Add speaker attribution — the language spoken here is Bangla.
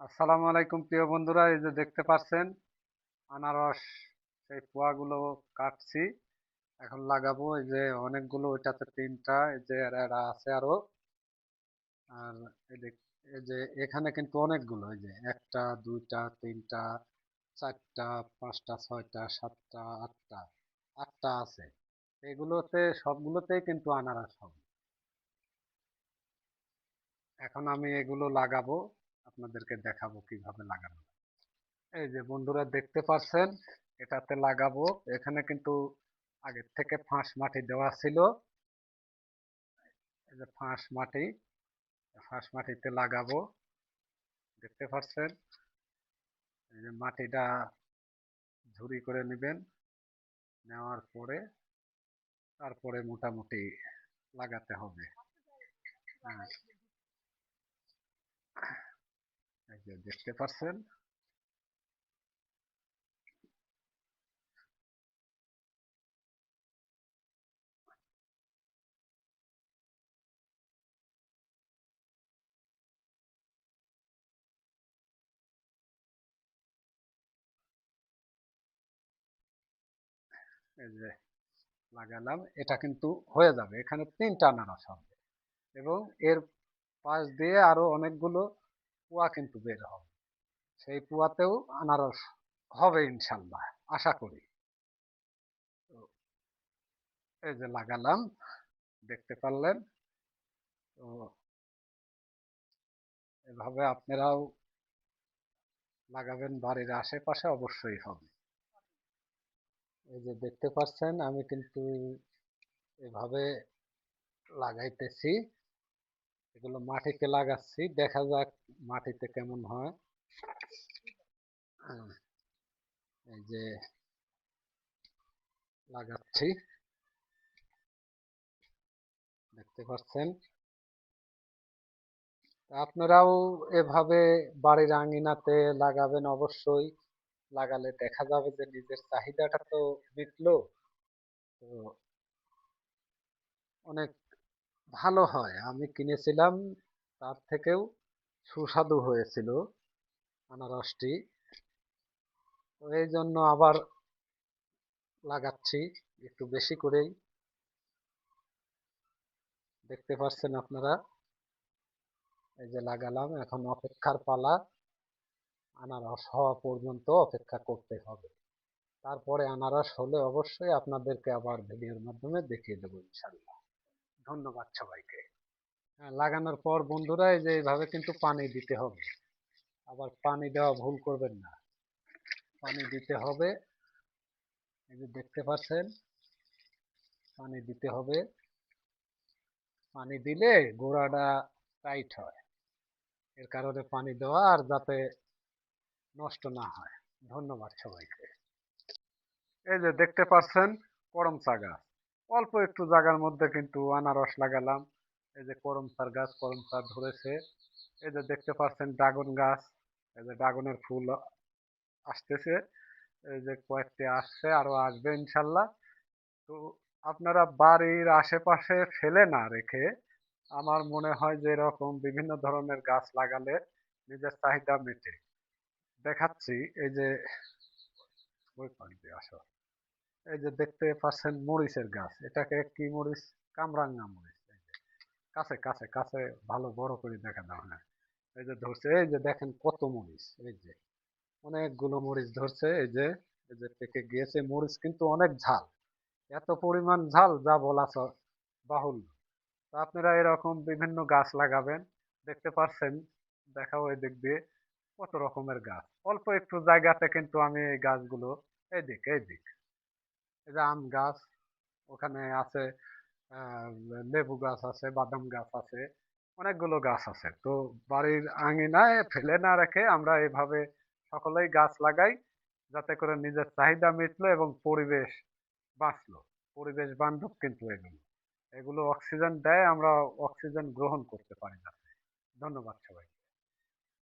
Speaker 1: আসসালামু আলাইকুম প্রিয় বন্ধুরা, এই যে দেখতে পাচ্ছেন আনারস সেই পোয়াগুলো কাটছি। এখন লাগাবো। এই যে অনেকগুলো, ওইটাতে তিনটা, এই যে এরা আছে আরো। আর এই যে এখানে কিন্তু অনেকগুলো, এই যে একটা দুইটা তিনটা চারটা পাঁচটা ছয়টা সাতটা আটটা, আটটা আছে। এগুলোতে সবগুলোতেই কিন্তু আনারস হবে। এখন আমি এগুলো লাগাবো, আপনাদেরকে দেখাবো কিভাবে লাগানো। এই যে বন্ধুরা দেখতে পাচ্ছেন, এটাতে লাগাবো। এখানে কিন্তু আগের থেকে ফাঁস মাটি দেওয়া ছিল। এই যে ফাঁস মাটিতে লাগাবো। দেখতে পাচ্ছেন, এই যে মাটিটা ঝুরি করে নেবেন। নেওয়ার পরে তারপরে মোটামুটি লাগাতে হবে। হ্যাঁ, এই যে দেখতে পাচ্ছেন। এই যে লাগালাম, এটা কিন্তু হয়ে যাবে। এখানে তিনটা আনারস হবে এবং এর পাশ দিয়ে আরো অনেকগুলো কুয়া কিন্তু বের হবে। সেই কুয়াতেও আনারস হবে ইনশাল্লাহ, আশা করি। তো এই যে লাগালাম, দেখতে পারলেন। তো এভাবে আপনারাও লাগাবেন, বাড়ির আশেপাশে অবশ্যই হবে। এই যে দেখতে পাচ্ছেন, আমি কিন্তু এভাবে লাগাইতেছি। এগুলো মাটিতে লাগাচ্ছি, দেখা যাক মাটিতে কেমন হয়। হ্যাঁ, এই যে লাগাচ্ছি, দেখতে পাচ্ছেন। আপনারাও এভাবে বাড়ির আঙিনাতে লাগাবেন অবশ্যই। লাগালে দেখা যাবে যে নিজের চাহিদাটা তো মিটলো। তো অনেক ভালো হয়। আমি কিনেছিলাম, তার থেকেও সুস্বাদু হয়েছিল আনারসটি। তো এই জন্য আবার লাগাচ্ছি একটু বেশি করেই। দেখতে পাচ্ছেন আপনারা, এই যে লাগালাম। এখন অপেক্ষার পালা, আনারস হওয়া পর্যন্ত অপেক্ষা করতে হবে। তারপরে আনারস হলে অবশ্যই আপনাদেরকে আবার ভিডিওর মাধ্যমে দেখিয়ে দেবো ইনশাল্লাহ। ধন্যবাদ সবাইকে। হ্যাঁ, লাগানোর পর বন্ধুরা এই যে এইভাবে কিন্তু পানি দিতে হবে। আবার পানি দেওয়া ভুল করবেন না, পানি দিতে হবে। এই যে দেখতে পাচ্ছেন, পানি দিতে হবে। পানি দিলে গোড়াটা টাইট হয়, এর কারণে পানি দেওয়া, আর যাতে নষ্ট না হয়। ধন্যবাদ সবাইকে। এই যে দেখতে পাচ্ছেন, করমচা গাছ। অল্প একটু জায়গার মধ্যে কিন্তু আনারস লাগালাম। এই যে করমচার গাছ, করমচা ধরেছে। এই যে দেখতে পাচ্ছেন ড্রাগন গাছ। এই যে ড্রাগনের ফুল আসতেছে। এই যে কয়েকটি আসছে, আরো আসবে ইনশাল্লাহ। তো আপনারা বাড়ির আশেপাশে ফেলে না রেখে, আমার মনে হয় যে এরকম বিভিন্ন ধরনের গাছ লাগালে নিজের চাহিদা মেটে। দেখাচ্ছি, এই যে ওই পাশ দিয়ে আসো। এই যে দেখতে পাচ্ছেন মরিচের গাছ। এটাকে কি মরিচ? কামরাঙ্গা মরিচ। এই যে কাছে কাছে কাছে ভালো বড় করে দেখা দাও না। এই যে ধরছে, এই যে দেখেন কত মরিচ। এই যে অনেকগুলো মরিচ ধরছে। এই যে পেকে গিয়েছে। মরিচ কিন্তু অনেক ঝাল, এত পরিমাণ ঝাল যা বলা বাহুল্য। তো আপনারা এরকম বিভিন্ন গাছ লাগাবেন। দেখতে পাচ্ছেন, দেখাও এই দিক দিয়ে কত রকমের গাছ। অল্প একটু জায়গাতে কিন্তু আমি এই গাছগুলো, এই দিক এই যে আম গাছ, ওখানে আছে আহ লেবু গাছ আছে, বাদাম গাছ আছে, অনেকগুলো গাছ আছে। তো বাড়ির আঙিনায় ফেলে না রেখে আমরা এভাবে সকলেই গাছ লাগাই, যাতে করে নিজের চাহিদা মিটলো এবং পরিবেশ বাঁচলো। পরিবেশ বান্ধব কিন্তু এগুলো, এগুলো অক্সিজেন দেয়, আমরা অক্সিজেন গ্রহণ করতে পারি না। ধন্যবাদ সবাই।